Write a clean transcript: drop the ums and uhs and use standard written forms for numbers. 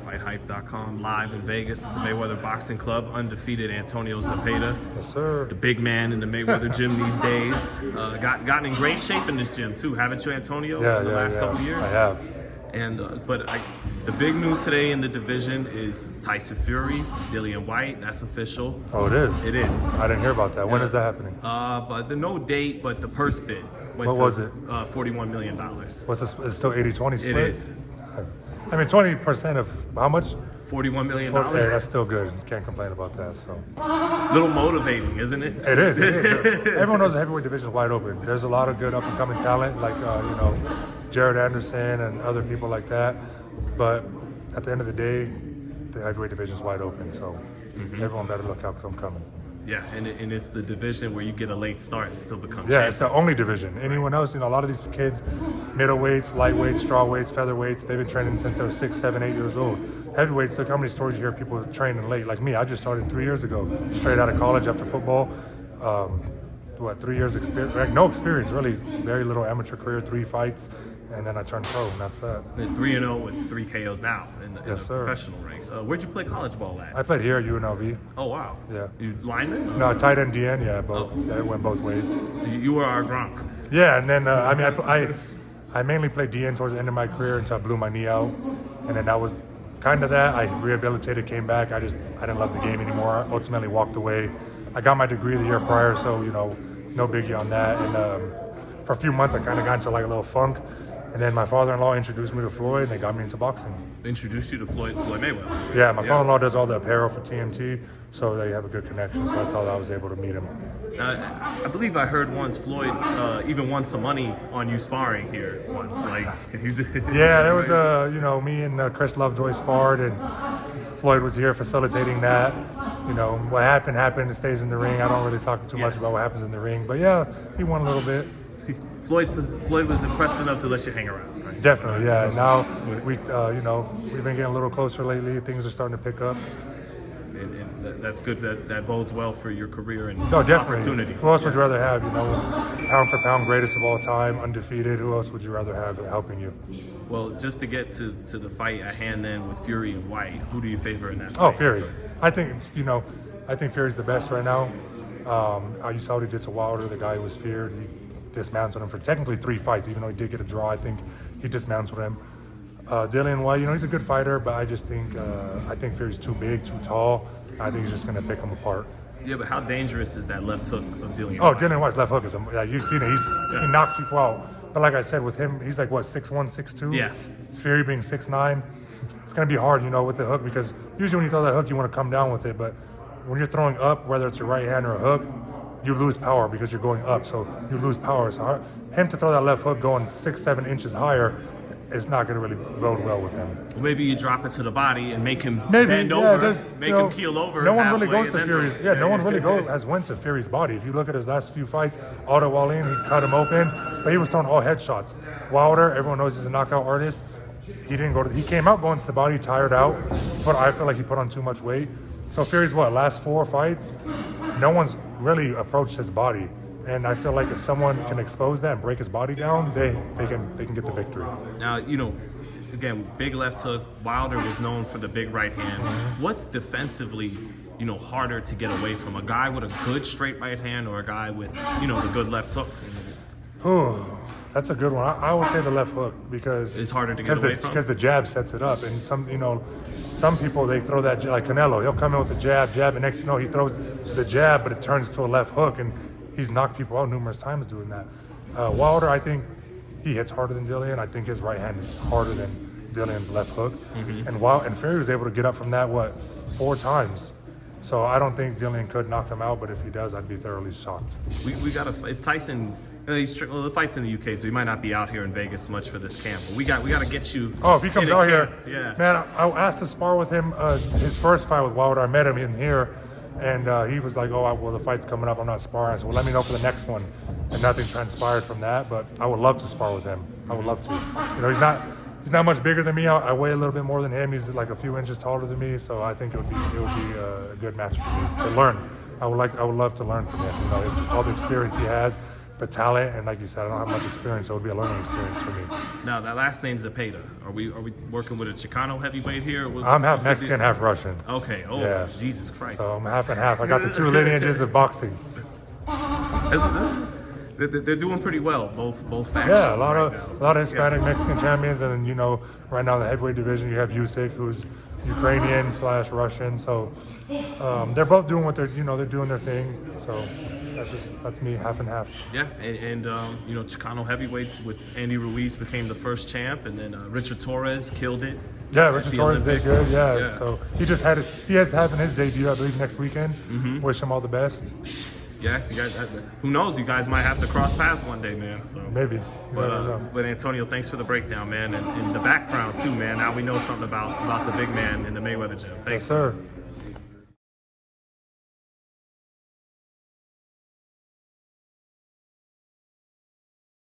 FightHype.com, live in Vegas at the Mayweather Boxing Club. Undefeated Antonio Zepeda. Yes, sir. The big man in the Mayweather gym these days. Gotten in great shape in this gym too, haven't you, Antonio? In the last couple years. I have. And the big news today in the division is Tyson Fury, Dillian Whyte. That's official. Oh, it is? It is. I didn't hear about that. When is that happening? But no date, but the purse bid went What was it? $41 million. What's this? It's still 80-20 split? It is. I mean, 20% of how much? $41 million. Yeah, that's still good. Can't complain about that. So A little motivating, isn't it? It is. Everyone knows the heavyweight division is wide open. There's a lot of good up-and-coming talent, like Jared Anderson and other people like that. But at the end of the day, the heavyweight division is wide open. So everyone better look out because I'm coming. Yeah, and it's the division where you get a late start and still become Yeah, champion. it's the only division. Anyone else, a lot of these kids, middleweights, lightweights, strawweights, featherweights, they've been training since they were 6, 7, 8 years old. Heavyweights, look how many stories you hear people training late. Like me, I just started 3 years ago, straight out of college after football. 3 years experience? Like, no experience, really. Very little amateur career, 3 fights, and then I turned pro, and that's that. 3-0 with 3 KOs now in the Yes, sir. professional ranks. Where'd you play college ball at? I played here at UNLV. Oh, wow. Yeah. You lineman? No, tight end, DN, yeah, both. Yeah, it went both ways. So you were our Gronk. Yeah, and then I mainly played DN towards the end of my career until I blew my knee out, and then that was kind of that. I rehabilitated, came back. I didn't love the game anymore. I ultimately walked away. I got my degree the year prior, so no biggie on that. And for a few months, I kind of got into like a little funk. And then my father-in-law introduced me to Floyd, and they got me into boxing. Introduced you to Floyd Mayweather. Yeah, my father-in-law does all the apparel for TMT, so they have a good connection. So that's how I was able to meet him. I believe I heard once Floyd even won some money on you sparring here once. Yeah, there was me and Chris Lovejoy sparred, and Floyd was here facilitating that. What happened. It stays in the ring. I don't really talk too much about what happens in the ring, but yeah, he won a little bit. Floyd was impressed enough to let you hang around, right? Definitely, yeah. Now we've been getting a little closer lately. Things are starting to pick up. And that's good. That bodes well for your career and definitely. opportunities. Who else would you rather have? Pound for pound, greatest of all time, undefeated. Who else would you rather have helping you? Well, just to get to the fight at hand then with Fury and Whyte, who do you favor in that fight? Oh, Fury. I think Fury's the best right now. You saw what he did to Wilder, the guy who was feared. He dismantled him for technically 3 fights, even though he did get a draw. I think he dismantled him. Dillian Whyte, he's a good fighter, but I just think Fury's too big, too tall. I think he's just going to pick him apart. Yeah, but how dangerous is that left hook of Dillian Oh, Whyte? Dillian Whyte's left hook is, you've seen it. He knocks people out. But like I said, with him, he's like, 6'1", 6'2"? Yeah. Fury being 6'9", it's going to be hard, with the hook, because usually when you throw that hook, you want to come down with it. But when you're throwing up, whether it's a right hand or a hook, you lose power because you're going up. So you lose power. So him to throw that left hook going 6-7 inches higher, it's not going to really bode well with him. Well, maybe you drop it to the body and make him bend over, make him keel over. No one really goes to Fury's. Yeah, no one really has went to Fury's body. If you look at his last few fights, Otto Wallin, he cut him open, but he was throwing all headshots. Wilder, everyone knows he's a knockout artist. He didn't go to. He came out going to the body, tired out, but I feel like he put on too much weight. So Fury's last 4 fights, no one's really approached his body. And I feel like if someone can expose that and break his body down, they can get the victory. Now, again, big left hook. Wilder was known for the big right hand. What's defensively, harder to get away from? A guy with a good straight right hand or a guy with, the good left hook? That's a good one. I would say the left hook because it's harder to get away from? Because the jab sets it up. And some people, they throw that, like Canelo, he'll come in with the jab, and next he throws the jab, but it turns to a left hook, and he's knocked people out numerous times doing that. Wilder, I think he hits harder than Dillian. I think his right hand is harder than Dillian's left hook. And Fury was able to get up from that, 4 times. So I don't think Dillian could knock him out, but if he does, I'd be thoroughly shocked. We got to, if Tyson, the fight's in the UK, so he might not be out here in Vegas much for this camp. But we got to get you. Oh, if he comes out here, yeah. Man, I asked to spar with him. His first fight with Wilder, I met him in here. And he was like, the fight's coming up, I'm not sparring. I said, well, let me know for the next one. And nothing transpired from that, but I would love to spar with him. I would love to. He's not much bigger than me. I weigh a little bit more than him. He's like a few inches taller than me, so I think it would be a good match for me to learn. I would love to learn from him. All the experience he has, the talent, and like you said, I don't have much experience, so it would be a learning experience for me. Now that last name's Zepeda. Are we working with a Chicano heavyweight here? I'm half Mexican, half Russian. Okay. Oh, Yeah. Jesus Christ. So I'm half and half. I got the two lineages of boxing. They're doing pretty well, both factions. Yeah, a lot right of now. Hispanic Mexican champions, and then right now in the heavyweight division you have Usyk, who's Ukrainian/Russian. So they're both doing what they're doing their thing. So that's me, half and half. Yeah, and Chicano heavyweights with Andy Ruiz became the first champ, and then Richard Torres killed it. Yeah, at Richard the Torres did Olympics. good. Yeah, so he has having his debut, I believe, next weekend. Wish him all the best. Yeah, you guys, who knows? You guys might have to cross paths one day, man. So Maybe. You never know. But Antonio, thanks for the breakdown, man, and the background too, man. Now we know something about the big man in the Mayweather gym. Thanks. Yes, sir.